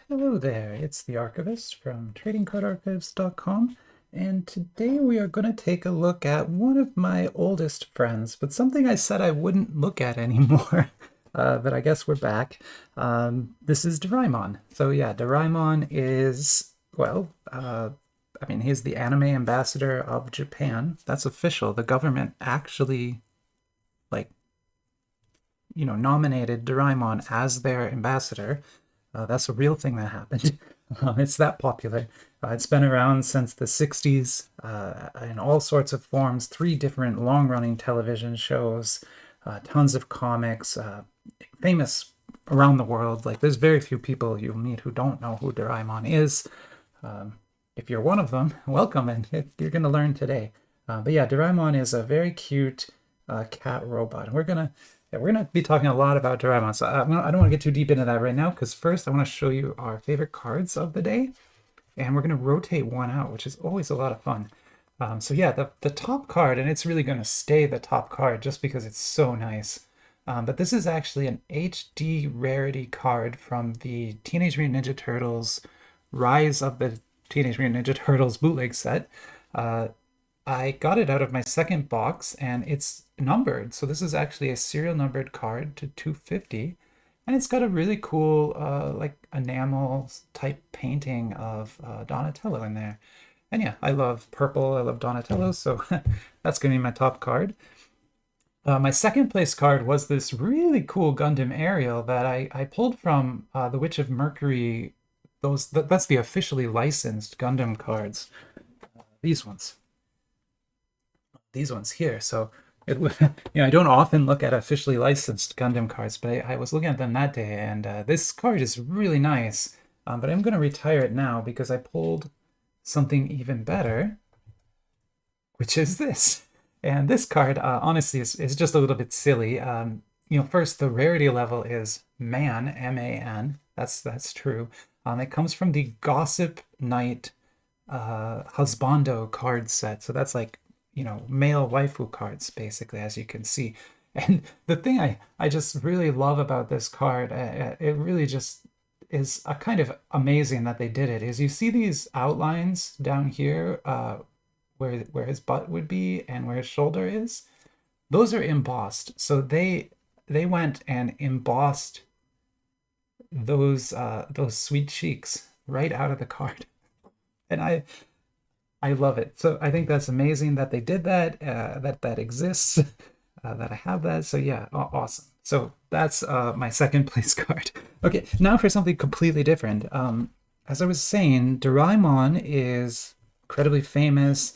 Hello there, it's the Archivist from tradingcardarchives.com, and today we are going to take a look at one of my oldest friends, but something I said I wouldn't look at anymore. But I guess we're back. This is Doraemon. So yeah, Doraemon is, well, I mean, he's the anime ambassador of Japan. That's official. The government actually, like, nominated Doraemon as their ambassador. That's a real thing that happened. It's that popular. It's been around since the 60s in all sorts of forms, three different long running television shows, tons of comics, famous around the world. Like, there's very few people you'll meet who don't know who Doraemon is. If you're one of them, welcome, and you're going to learn today. But yeah, Doraemon is a very cute cat robot. And we're gonna be talking a lot about Doraemon, so I don't want to get too deep into that right now, because first I want to show you our favorite cards of the day, and we're going to rotate one out, which is always a lot of fun. So yeah, the top card, and it's really going to stay the top card just because it's so nice. But this is actually an HD rarity card from the Teenage Mutant Ninja Turtles Rise of the Teenage Mutant Ninja Turtles bootleg set. I got it out of my second box and it's numbered. So this is actually a serial numbered card to 250. And it's got a really cool, like enamel type painting of Donatello in there. And yeah, I love purple. I love Donatello. So that's going to be my top card. My second place card was this really cool Gundam Aerial that I pulled from The Witch of Mercury. That's the officially licensed Gundam cards. These ones. These ones here. So I don't often look at officially licensed Gundam cards, but I was looking at them that day, and this card is really nice. But I'm going to retire it now because I pulled something even better, which is this. And this card, honestly, is just a little bit silly. First, the rarity level is Man, M-A-N. That's true. It comes from the Gossip Knight Husbando card set. So that's like, male waifu cards, basically, as you can see. And the thing I just really love about this card, it really just is a kind of amazing that they did it, is you see these outlines down here where his butt would be and where his shoulder is. Those are embossed. So they went and embossed those sweet cheeks right out of the card. And I love it. So I think that's amazing that they did that, that exists, that I have that. So yeah, awesome. So that's my second place card. Okay, now for something completely different. As I was saying, Doraemon is incredibly famous,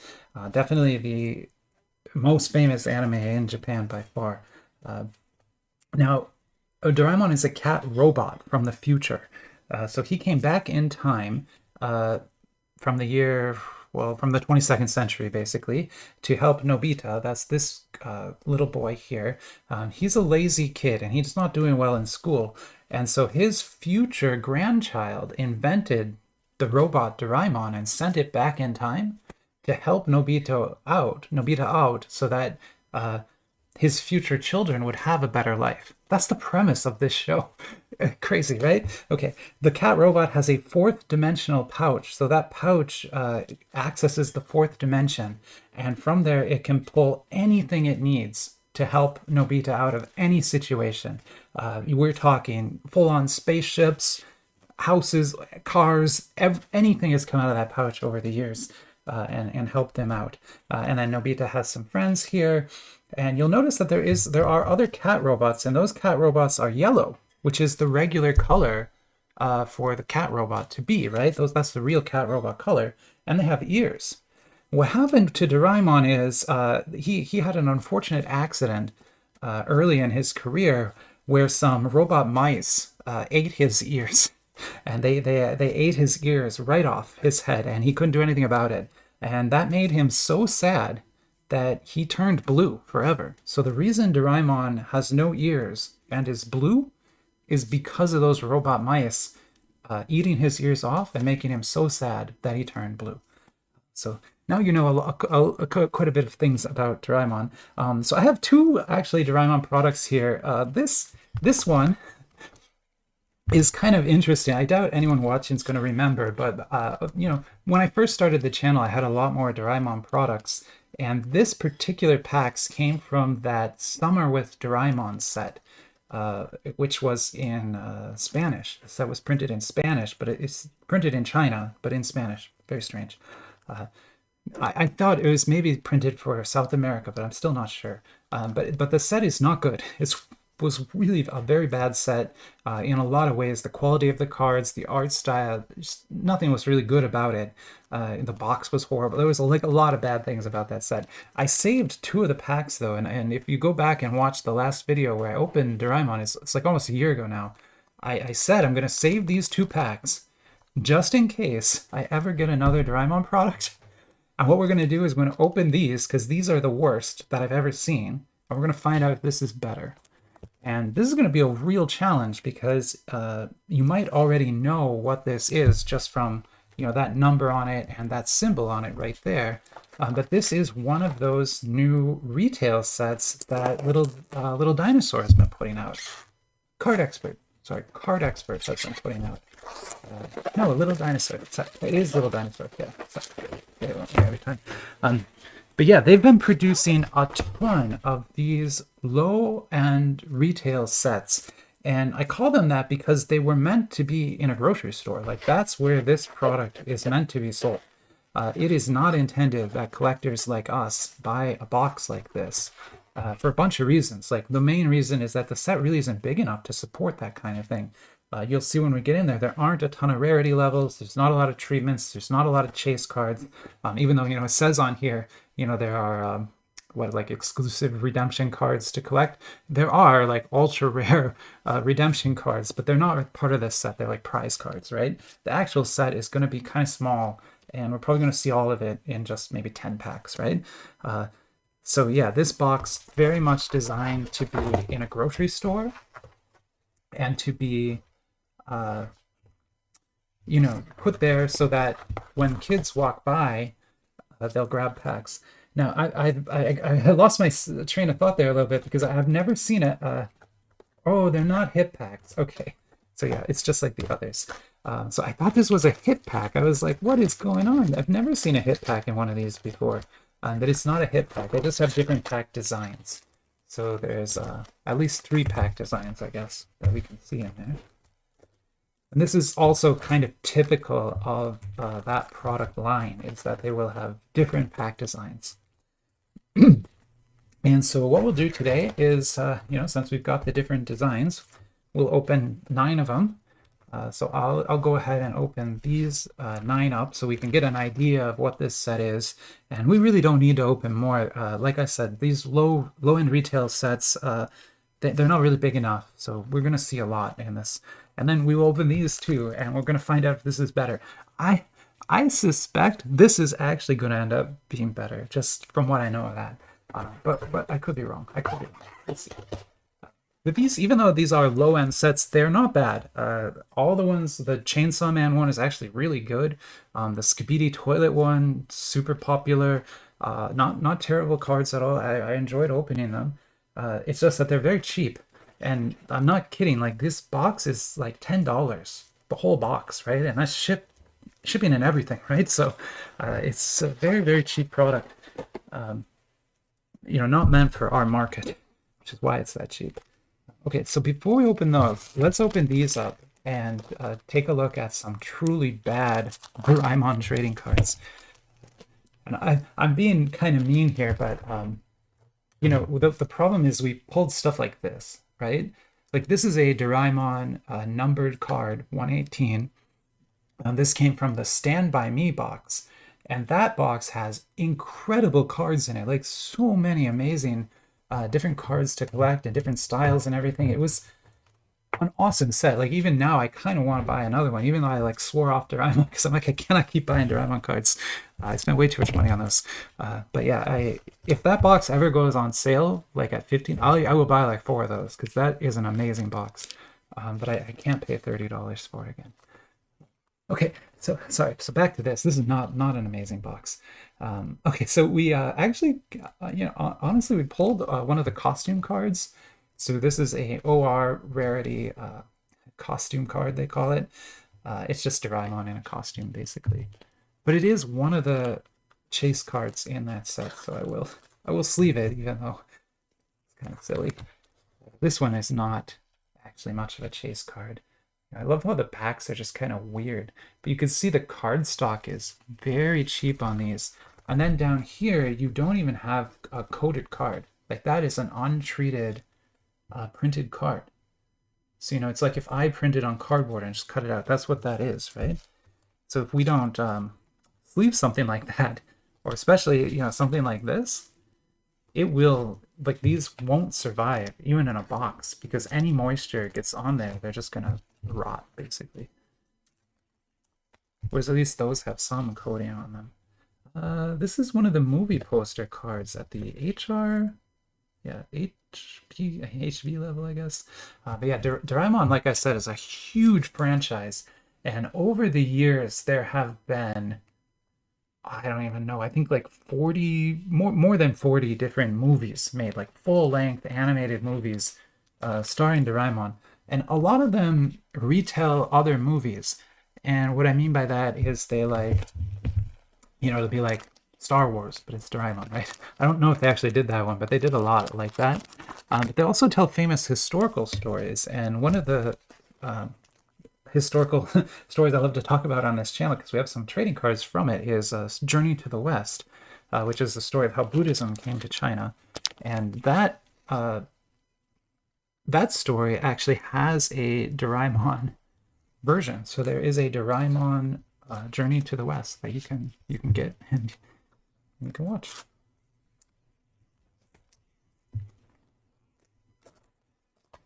definitely the most famous anime in Japan by far. Now, Doraemon is a cat robot from the future. So he came back in time from the year, well, from the 22nd century, basically, to help Nobita. That's this little boy here. He's a lazy kid and he's not doing well in school. And so his future grandchild invented the robot Doraemon and sent it back in time to help Nobita out so that his future children would have a better life. That's the premise of this show. Crazy, right? Okay, the cat robot has a fourth dimensional pouch. So that pouch accesses the fourth dimension. And from there, it can pull anything it needs to help Nobita out of any situation. We're talking full-on spaceships, houses, cars, anything has come out of that pouch over the years and helped them out. And then Nobita has some friends here. And you'll notice that there are other cat robots, and those cat robots are yellow, which is the regular color for the cat robot to be, right? That's the real cat robot color, and they have ears. What happened to Doraemon is he had an unfortunate accident early in his career where some robot mice ate his ears, and they ate his ears right off his head, and he couldn't do anything about it, and that made him so sad that he turned blue forever. So the reason Doraemon has no ears and is blue is because of those robot mice eating his ears off and making him so sad that he turned blue. So now you know quite a bit of things about Doraemon. So I have two actually Doraemon products here. This one is kind of interesting. I doubt anyone watching is going to remember, but when I first started the channel, I had a lot more Doraemon products, and this particular packs came from that Summer with Doraemon set, which was in Spanish. The set was printed in Spanish, but it's printed in China, but in Spanish. Very strange. Uh, I thought it was maybe printed for South America, but I'm still not sure. But the set is not good. It was really a very bad set in a lot of ways. The quality of the cards, the art style, just nothing was really good about it. The box was horrible. There was like a lot of bad things about that set. I saved 2 of the packs though, and if you go back and watch the last video where I opened Doraemon, it's like almost a year ago now. I said I'm gonna save these 2 packs just in case I ever get another Doraemon product. And what we're going to do is we're going to open these because these are the worst that I've ever seen. And we're going to find out if this is better. And this is going to be a real challenge because you might already know what this is just from that number on it and that symbol on it right there. But this is one of those new retail sets that Little Dinosaur has been putting out. Card Expert has been putting out. No, Little Dinosaur. It is Little Dinosaur. Yeah. Every time. But yeah, they've been producing a ton of these low-end retail sets. And I call them that because they were meant to be in a grocery store. Like, that's where this product is meant to be sold. It is not intended that collectors like us buy a box like this for a bunch of reasons. Like, the main reason is that the set really isn't big enough to support that kind of thing. You'll see when we get in there aren't a ton of rarity levels. There's not a lot of treatments. There's not a lot of chase cards. Even though, it says on here, there are, like exclusive redemption cards to collect. There are like ultra rare redemption cards, but they're not part of this set. They're like prize cards, right? The actual set is going to be kind of small, and we're probably going to see all of it in just maybe 10 packs, right? So yeah, this box very much designed to be in a grocery store and to be put there so that when kids walk by, they'll grab packs. Now, I lost my train of thought there a little bit because I've never seen it. Oh, they're not hit packs. Okay, so yeah, it's just like the others. So I thought this was a hit pack. I was like, what is going on? I've never seen a hit pack in one of these before. But it's not a hit pack. They just have different pack designs. So there's at least 3 pack designs, I guess, that we can see in there. And this is also kind of typical of that product line, is that they will have different pack designs. And so what we'll do today is, since we've got the different designs, we'll open 9 of them. So I'll go ahead and open these 9 up so we can get an idea of what this set is. And we really don't need to open more. Like I said, these low-end retail sets, they're not really big enough. So we're going to see a lot in this. And then we will open these too, and we're going to find out if this is better. I suspect this is actually going to end up being better, just from what I know of that. But I could be wrong. Let's see. But these, even though these are low-end sets, they're not bad. All the ones, the Chainsaw Man one is actually really good. The Skibidi Toilet one, super popular. Not terrible cards at all. I enjoyed opening them. It's just that they're very cheap. And I'm not kidding, like this box is like $10, the whole box, right? And that's shipping and everything, right? So it's a very, very cheap product. Not meant for our market, which is why it's that cheap. Okay, so before we open those, let's open these up and take a look at some truly bad Doraemon trading cards. And I'm being kind of mean here, but the problem is we pulled stuff like this, right? Like this is a Doraemon numbered card, 118. This came from the Stand By Me box. And that box has incredible cards in it, like so many amazing different cards to collect and different styles and everything. It was an awesome set. Like even now, I kind of want to buy another one, even though I like swore off Doraemon because I'm like, I cannot keep buying Doraemon cards. I spent way too much money on those. But yeah, if that box ever goes on sale, like at 15, I will buy like 4 of those because that is an amazing box. But I can't pay $30 for it again. Okay, so sorry. So back to this. This is not an amazing box. Okay, so we actually, honestly, we pulled one of the costume cards. So this is a OR rarity costume card, they call it. It's just Doraemon in a costume, basically. But it is one of the chase cards in that set, so I will sleeve it, even though it's kind of silly. This one is not actually much of a chase card. I love how the packs are just kind of weird, but you can see the card stock is very cheap on these. And then down here, you don't even have a coded card. Like that is an untreated printed card. So, it's like if I printed on cardboard and just cut it out, that's what that is, right? So if we don't sleeve something like that, or especially, something like this, it will, like these won't survive even in a box because any moisture gets on there, they're just gonna rot basically. Whereas at least those have some coating on them. This is one of the movie poster cards at the HV level, I guess. But yeah, Doraemon, like I said, is a huge franchise. And over the years, there have been, I don't even know, I think like 40, more than 40 different movies made, like full-length animated movies starring Doraemon. And a lot of them retell other movies. And what I mean by that is they it'll be like Star Wars, but it's Doraemon, right? I don't know if they actually did that one, but they did a lot like that. But they also tell famous historical stories. And one of the historical stories I love to talk about on this channel, because we have some trading cards from it, is Journey to the West, which is the story of how Buddhism came to China. And that story actually has a Doraemon version. So there is a Doraemon Journey to the West that you can get and you can watch.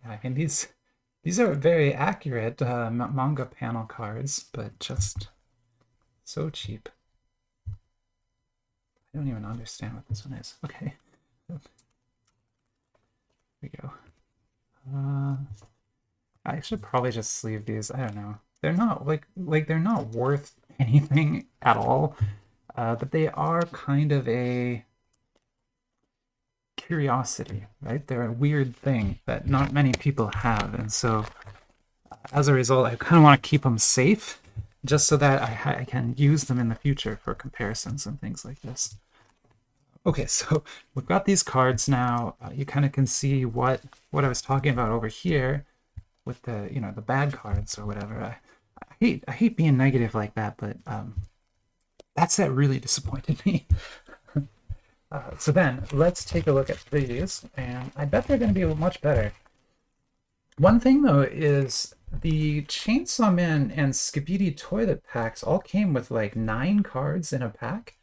I mean, these are very accurate manga panel cards, but just so cheap. I don't even understand what this one is. Okay. Here we go. I should probably just sleeve these. I don't know. They're not like they're not worth anything at all, but they are kind of a curiosity, right? They're a weird thing that not many people have, and so as a result, I kind of want to keep them safe, just so that I can use them in the future for comparisons and things like this. Okay, so we've got these cards now. You kind of can see what I was talking about over here with the the bad cards or whatever. I hate being negative like that, but that set really disappointed me. So then let's take a look at these, and I bet they're going to be much better. One thing though is the Chainsaw Man and Skibidi Toilet packs all came with like 9 cards in a pack,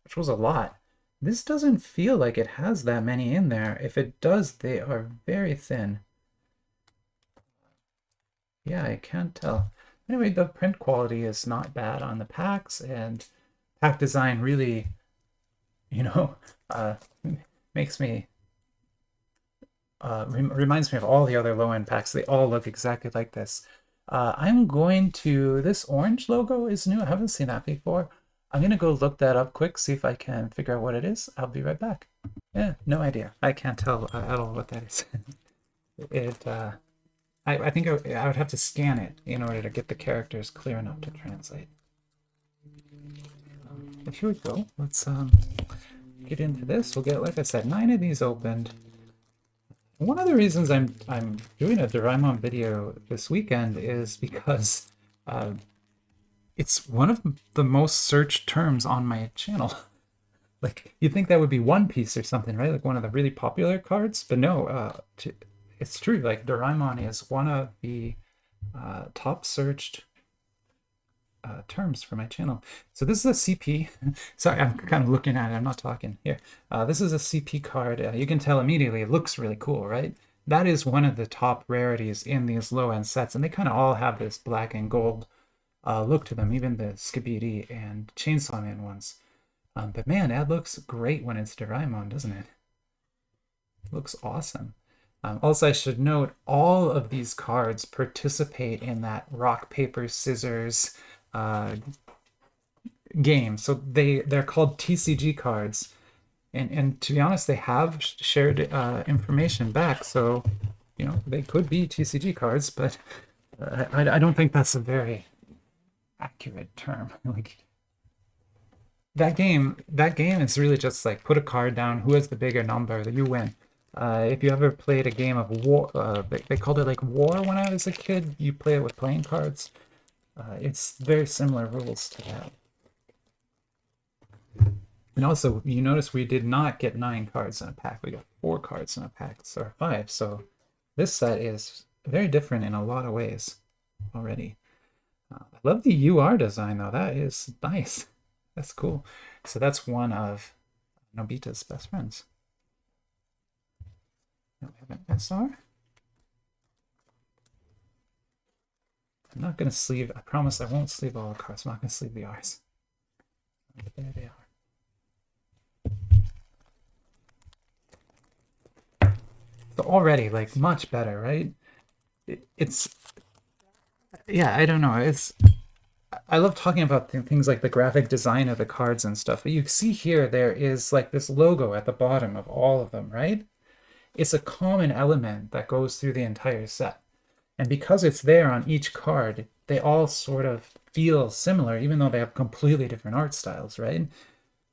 which was a lot. This doesn't feel like it has that many in there. If it does, they are very thin. Yeah, I can't tell. Anyway, the print quality is not bad on the packs, and pack design really, makes me, reminds me of all the other low-end packs. They all look exactly like this. I'm going to, this orange logo is new. I haven't seen that before. I'm going to go look that up quick, see if I can figure out what it is. I'll be right back. Yeah, no idea. I can't tell at all what that is. I think I would have to scan it in order to get the characters clear enough to translate. But here we go. Let's get into this. We'll get, like I said, 9 of these opened. One of the reasons I'm doing a Doraemon video this weekend is because it's one of the most searched terms on my channel. Like, you'd think that would be One Piece or something, right? Like one of the really popular cards, but no, it's true. Like, Doraemon is one of the top searched terms for my channel. So this is a CP. Sorry, I'm kind of looking at it. I'm not talking here. This is a CP card. You can tell immediately it looks really cool, right? That is one of the top rarities in these low-end sets, and they kind of all have this black and gold look to them, even the Skibidi and Chainsaw Man ones. But man, that looks great when it's Doraemon, doesn't it? It looks awesome. Also, I should note, all of these cards participate in that rock, paper, scissors game. So they're called TCG cards. And to be honest, they have shared information back. So, they could be TCG cards, but I don't think that's a very accurate term. Like that game is really just like put a card down, who has the bigger number, that you win. If you ever played a game of war, they called it like war when I was a kid. You play it with playing cards. It's very similar rules to that. And also, you notice we did not get 9 cards in a pack. We got 4 cards in a pack, or 5. So this set is very different in a lot of ways already. I love the UR design, though. That is nice. That's cool. So that's one of Nobita's best friends. Now we have an SR. I'm not going to sleeve. I promise I won't sleeve all the cards. I'm not going to sleeve the R's. There they are. So already, like, much better, right? It's, yeah, I don't know. I love talking about things like the graphic design of the cards and stuff, but you see here there is like this logo at the bottom of all of them, right? It's a common element that goes through the entire set. And because it's there on each card, they all sort of feel similar, even though they have completely different art styles, right?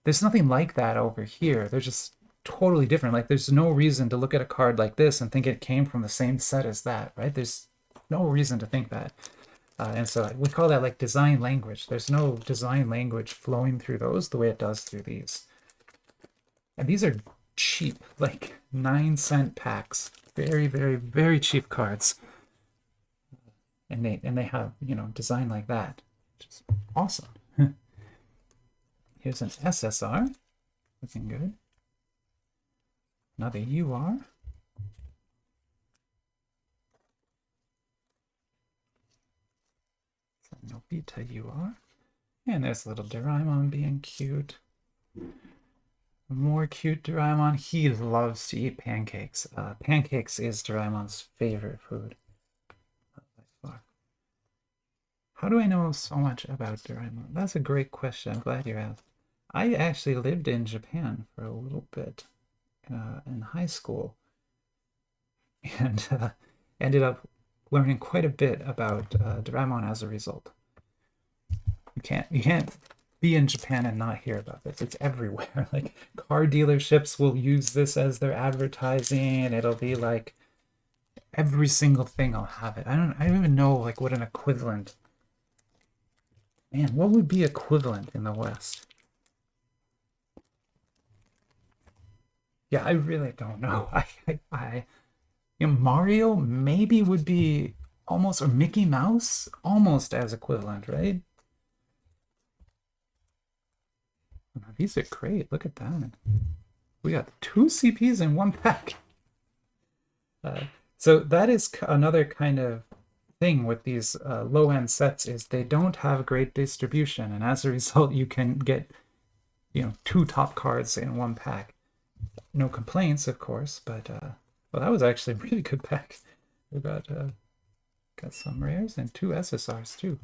There's nothing like that over here. They're just totally different. Like, there's no reason to look at a card like this and think it came from the same set as that, right? There's no reason to think that. And so we call that like design language. There's no design language flowing through those the way it does through these. And these are cheap, like 9-cent packs. Very, very, very cheap cards. And they have, you know, design like that, which is awesome. Here's an SSR, looking good. Another UR. Nobita UR. And there's little Doraemon being cute. More cute Doraemon. He loves to eat pancakes. Pancakes is Doraemon's favorite food. How do I know so much about Doraemon? That's a great question. I'm glad you asked. I actually lived in Japan for a little bit in high school, and ended up learning quite a bit about Doraemon as a result. You can't be in Japan and not hear about this. It's everywhere. Like, car dealerships will use this as their advertising, and it'll be like every single thing I'll have it. I don't even know like what an equivalent. Man, what would be equivalent in the West? Yeah, I really don't know. You know, Mario maybe would be almost, or Mickey Mouse, almost as equivalent, right? These are great. Look at that. We got 2 CPs in 1 pack. So that is another kind of thing with these low-end sets, is they don't have great distribution, and as a result you can get, you know, 2 top cards in 1 pack. No complaints, of course, but well, that was actually a really good pack. We got some rares and 2 SSRs too.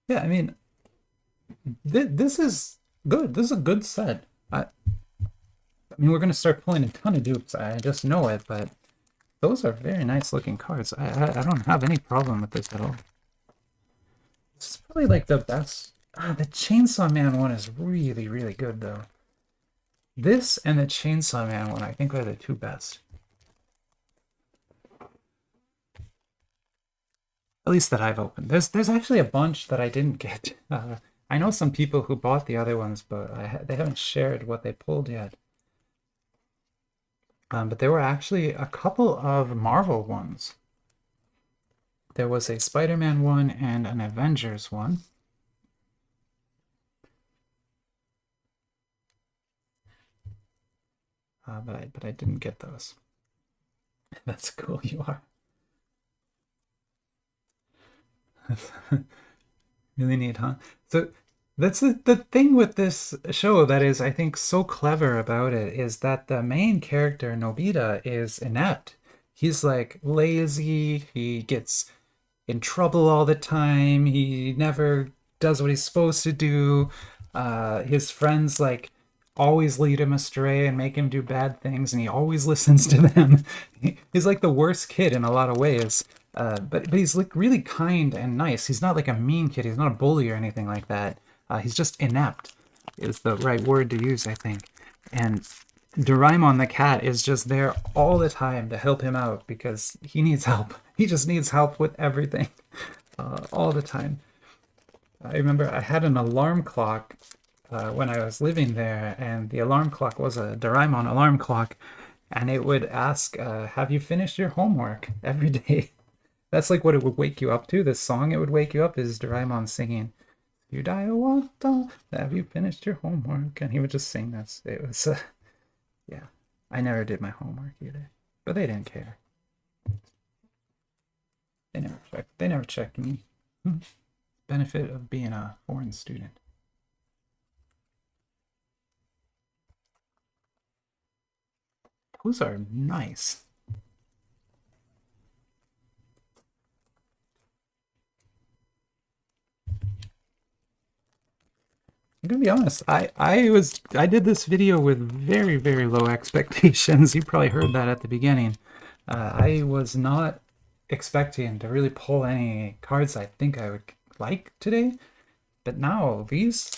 Yeah, I mean, this is good. This is a good set. I mean, we're gonna start pulling a ton of dupes. I just know it, but those are very nice looking cards. I don't have any problem with this at all. This is probably like the best. The Chainsaw Man one is really, really good though. This and the Chainsaw Man one, I think, are the 2 best. At least that I've opened. There's actually a bunch that I didn't get. I know some people who bought the other ones, but they haven't shared what they pulled yet. But there were actually a couple of Marvel ones. There was a Spider-Man one and an Avengers one. But I didn't get those. That's cool. You are. Really neat, huh? So that's the thing with this show that is, I think, so clever about it, is that the main character, Nobita, is inept. He's like lazy, he gets in trouble all the time, he never does what he's supposed to do. His friends like always lead him astray and make him do bad things, and he always listens to them. He's like the worst kid in a lot of ways. But he's like really kind and nice. He's not like a mean kid. He's not a bully or anything like that. He's just inept is the right word to use, I think. And Doraemon the cat is just there all the time to help him out because he needs help. He just needs help with everything all the time. I remember I had an alarm clock when I was living there, and the alarm clock was a Doraemon alarm clock, and it would ask, have you finished your homework every day? That's like what it would wake you up to. This song it would wake you up is Doraemon singing, "You die wata, have you finished your homework?" And he would just sing this. It was, yeah. I never did my homework either, but they didn't care. They never checked me. Benefit of being a foreign student. Those are nice. I'm gonna be honest, I did this video with very, very low expectations. You probably heard that at the beginning. I was not expecting to really pull any cards I think I would like today, but now these,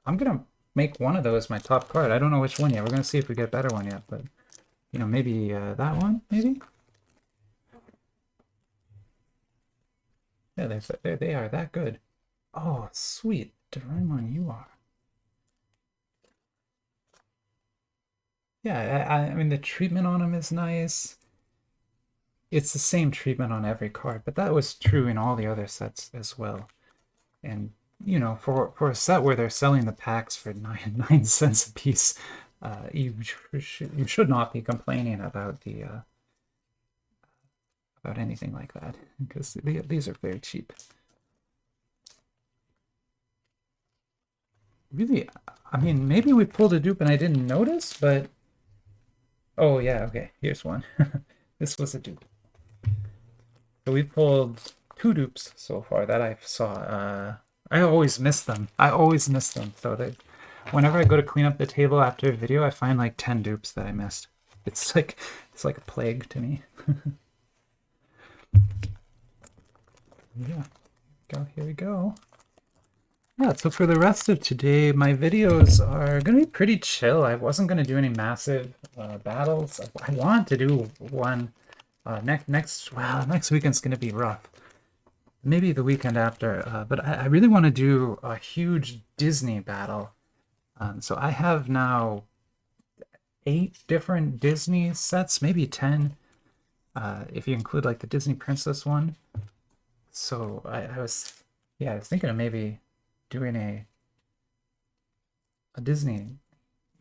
I'm gonna make one of those my top card. I don't know which one yet. We're gonna see if we get a better one yet, but you know, maybe that one, maybe. Yeah, they are that good. Oh, sweet, Doraemon, you are. Yeah, I mean the treatment on them is nice. It's the same treatment on every card, but that was true in all the other sets as well. And you know, for a set where they're selling the packs for 9 cents a piece, you should not be complaining about the about anything like that because these are very cheap. Really, I mean, maybe we pulled a dupe and I didn't notice, but oh yeah, okay, here's one. This was a dupe. So we pulled 2 dupes so far that I saw. I always miss them. I always miss them. So that whenever I go to clean up the table after a video, I find like 10 dupes that I missed. It's like a plague to me. Yeah, here we go. Yeah, so for the rest of today, my videos are going to be pretty chill. I wasn't going to do any massive battles. I want to do one next weekend's going to be rough. Maybe the weekend after, but I really want to do a huge Disney battle. So I have now 8 different Disney sets, maybe 10, if you include like the Disney Princess one. So I was thinking of maybe doing a Disney,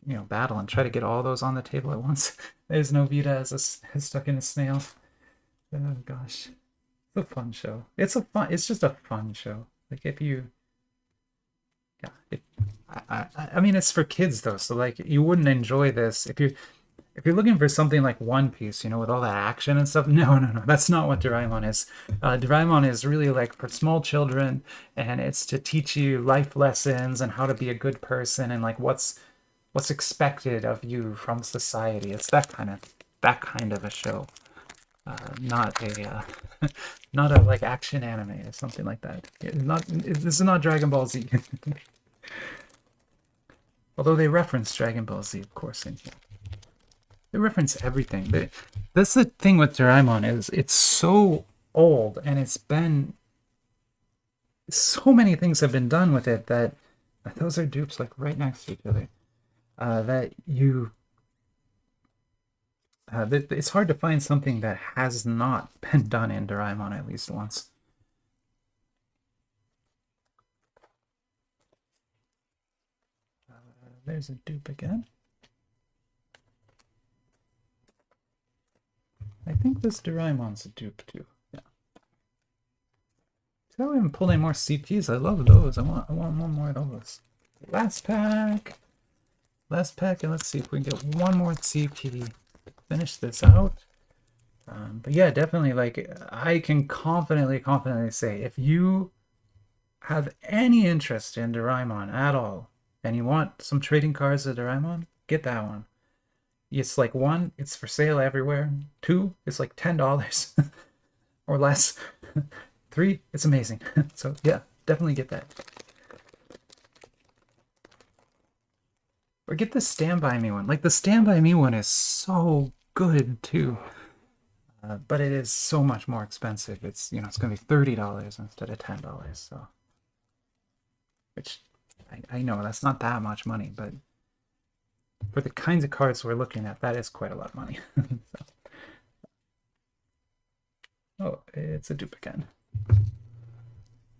you know, battle and try to get all those on the table at once. There's no Vita as stuck in a snail. Oh gosh, it's a fun show. It's just a fun show. Like if you, yeah, I mean it's for kids though, so like you wouldn't enjoy this if you're looking for something like One Piece, you know, with all that action and stuff. No, that's not what Doraemon is. Doraemon is really like for small children, and it's to teach you life lessons and how to be a good person and like what's expected of you from society. It's that kind of a show, not a not a like action anime or something like that. This is not Dragon Ball Z. Although they reference Dragon Ball Z, of course, in here. They reference everything. That's the thing with Doraemon is it's so old and it's been so many things have been done with it that those are dupes like right next to each other. That you it's hard to find something that has not been done in Doraemon at least once. There's a dupe again. I think this Doraemon's a dupe too. Yeah. So we haven't pulled any more CPs. I love those. I want one more of those. Last pack, and let's see if we can get one more CP to finish this out. But yeah, definitely. Like I can confidently say, if you have any interest in Doraemon at all, and you want some trading cards of Doraemon, get that one. It's like one, it's for sale everywhere. Two, it's like $10 or less. Three, it's amazing. So yeah, definitely get that. Or get the Stand By Me one. Like the Stand By Me one is so good too. But it is so much more expensive. It's, you know, it's going to be $30 instead of $10. So, which I know that's not that much money, but for the kinds of cards we're looking at, that is quite a lot of money. So. Oh, it's a dupe again.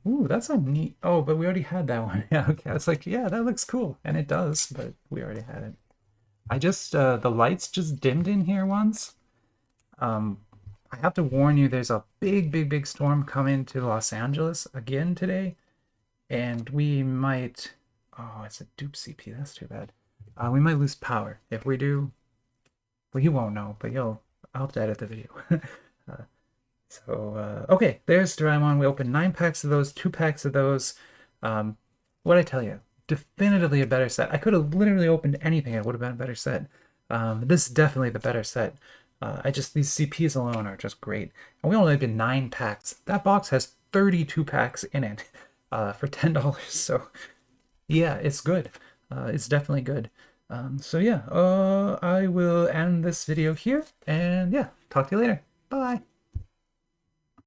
Ooh, that's a neat. Oh, but we already had that one. Yeah, okay. It's like, yeah, that looks cool, and it does, but we already had it. I just the lights just dimmed in here once. I have to warn you, there's a big storm coming to Los Angeles again today, and we might. Oh, it's a dupe CP. That's too bad. We might lose power. If we do, well, you won't know, but I'll have to edit the video. Okay, there's Doraemon. We opened 9 packs of those, 2 packs of those. What'd I tell you? Definitively a better set. I could have literally opened anything. It would have been a better set. This is definitely the better set. These CPs alone are just great. And we only did 9 packs. That box has 32 packs in it for $10. So yeah, it's good. It's definitely good. So yeah, I will end this video here. And yeah, talk to you later. Bye.